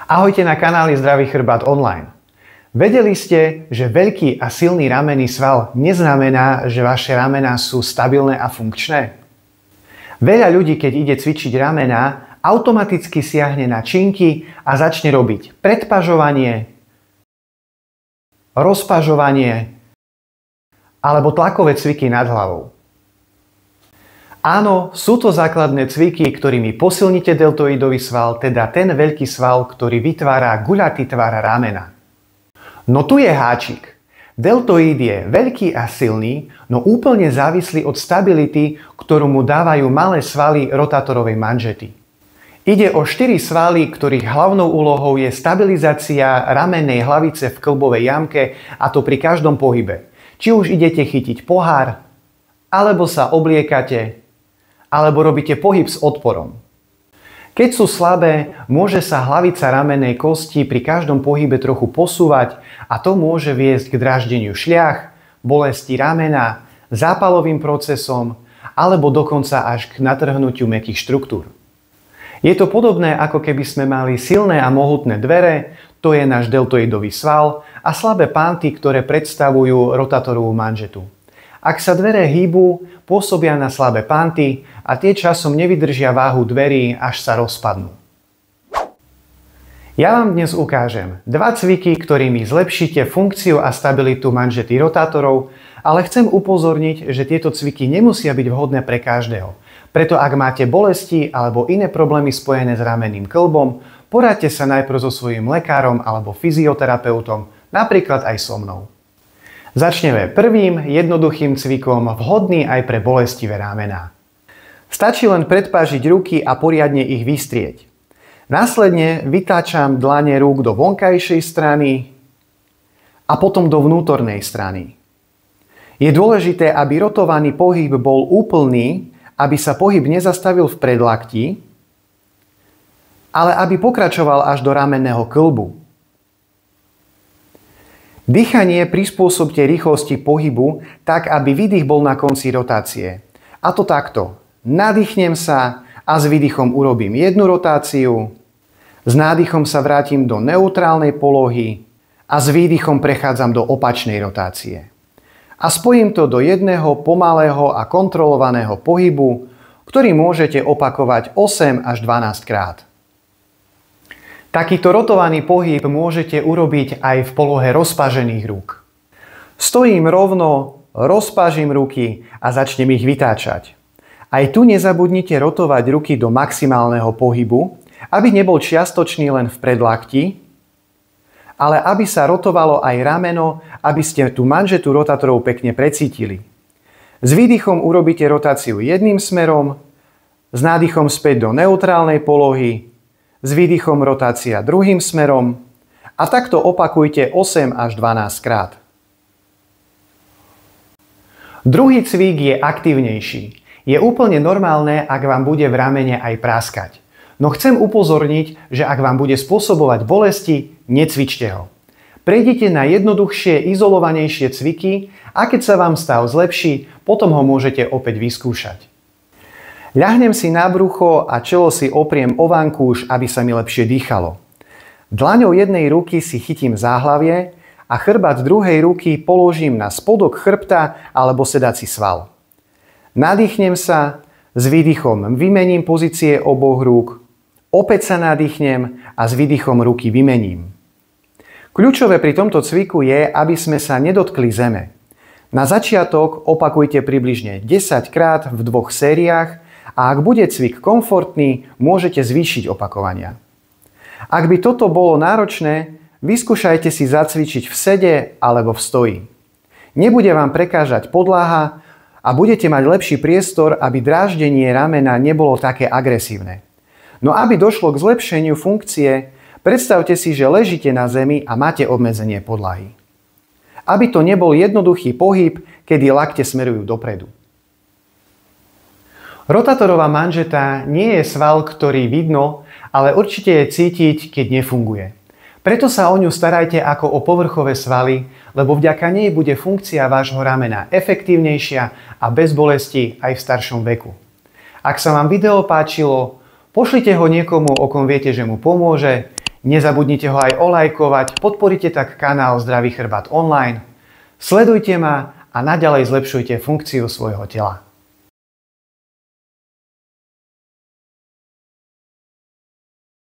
Ahojte na kanáli Zdravý chrbát online. Vedeli ste, že veľký a silný ramenný sval neznamená, že vaše ramená sú stabilné a funkčné? Veľa ľudí, keď ide cvičiť ramená, automaticky siahne na činky a začne robiť predpažovanie, rozpažovanie alebo tlakové cviky nad hlavou. Áno, sú to základné cviky, ktorými posilníte deltoidový sval, teda ten veľký sval, ktorý vytvára guľatý tvar ramena. No tu je háčik. Deltoid je veľký a silný, no úplne závislý od stability, ktorú mu dávajú malé svaly rotátorovej manžety. Ide o 4 svaly, ktorých hlavnou úlohou je stabilizácia ramennej hlavice v kĺbovej jamke, a to pri každom pohybe. Či už idete chytiť pohár, alebo sa obliekate, alebo robíte pohyb s odporom. Keď sú slabé, môže sa hlavica ramennej kosti pri každom pohybe trochu posúvať a to môže viesť k dráždeniu šľach, bolesti ramena, zápalovým procesom alebo dokonca až k natrhnutiu mäkkých štruktúr. Je to podobné, ako keby sme mali silné a mohutné dvere, to je náš deltoidový sval, a slabé pánty, ktoré predstavujú rotátorovú manžetu. Ak sa dvere hýbu, pôsobia na slabé pánty a tie časom nevydržia váhu dverí, až sa rozpadnú. Ja vám dnes ukážem 2 cviky, ktorými zlepšíte funkciu a stabilitu manžety rotátorov, ale chcem upozorniť, že tieto cviky nemusia byť vhodné pre každého. Preto ak máte bolesti alebo iné problémy spojené s ramenným kĺbom, poradte sa najprv so svojím lekárom alebo fyzioterapeutom, napríklad aj so mnou. Začneme prvým jednoduchým cvikom, vhodný aj pre bolestivé ramená. Stačí len predpážiť ruky a poriadne ich vystrieť. Následne vytáčam dlane rúk do vonkajšej strany a potom do vnútornej strany. Je dôležité, aby rotovaný pohyb bol úplný, aby sa pohyb nezastavil v predlakti, ale aby pokračoval až do ramenného kĺbu. Dýchanie prispôsobte rýchlosti pohybu tak, aby výdych bol na konci rotácie. A to takto. Nadýchnem sa a s výdychom urobím jednu rotáciu. S nádychom sa vrátim do neutrálnej polohy a s výdychom prechádzam do opačnej rotácie. A spojím to do jedného pomalého a kontrolovaného pohybu, ktorý môžete opakovať 8 až 12 krát. Takýto rotovaný pohyb môžete urobiť aj v polohe rozpážených rúk. Stojím rovno, rozpážim ruky a začnem ich vytáčať. Aj tu nezabudnite rotovať ruky do maximálneho pohybu, aby nebol čiastočný len v predlakti, ale aby sa rotovalo aj rameno, aby ste tú manžetu rotátorov pekne precítili. S výdychom urobíte rotáciu jedným smerom, s nádychom späť do neutrálnej polohy, s výdychom rotácia druhým smerom a takto opakujte 8 až 12 krát. Druhý cvik je aktívnejší. Je úplne normálne, ak vám bude v ramene aj práskať. No chcem upozorniť, že ak vám bude spôsobovať bolesti, necvičte ho. Prejdite na jednoduchšie, izolovanejšie cviky a keď sa vám stav zlepší, potom ho môžete opäť vyskúšať. Ľahnem si na brucho a čelo si opriem o vankúš, aby sa mi lepšie dýchalo. Dlaňou jednej ruky si chytím záhlavie a chrbát druhej ruky položím na spodok chrbta alebo sedací sval. Nadýchnem sa, s výdychom vymením pozície oboch rúk, opäť sa nadýchnem a s výdychom ruky vymením. Kľúčové pri tomto cviku je, aby sme sa nedotkli zeme. Na začiatok opakujte približne 10 krát v 2 sériách a ak bude cvik komfortný, môžete zvýšiť opakovania. Ak by toto bolo náročné, vyskúšajte si zacvičiť v sede alebo v stoji. Nebude vám prekážať podlaha a budete mať lepší priestor, aby dráždenie ramena nebolo také agresívne. No aby došlo k zlepšeniu funkcie, predstavte si, že ležíte na zemi a máte obmedzenie podlahy. Aby to nebol jednoduchý pohyb, kedy lakte smerujú dopredu. Rotátorová manžeta nie je sval, ktorý vidno, ale určite je cítiť, keď nefunguje. Preto sa o ňu starajte ako o povrchové svaly, lebo vďaka nej bude funkcia vášho ramena efektívnejšia a bez bolesti aj v staršom veku. Ak sa vám video páčilo, pošlite ho niekomu, o kom viete, že mu pomôže. Nezabudnite ho aj olajkovať, podporite tak kanál Zdravý chrbát online. Sledujte ma a naďalej zlepšujte funkciu svojho tela.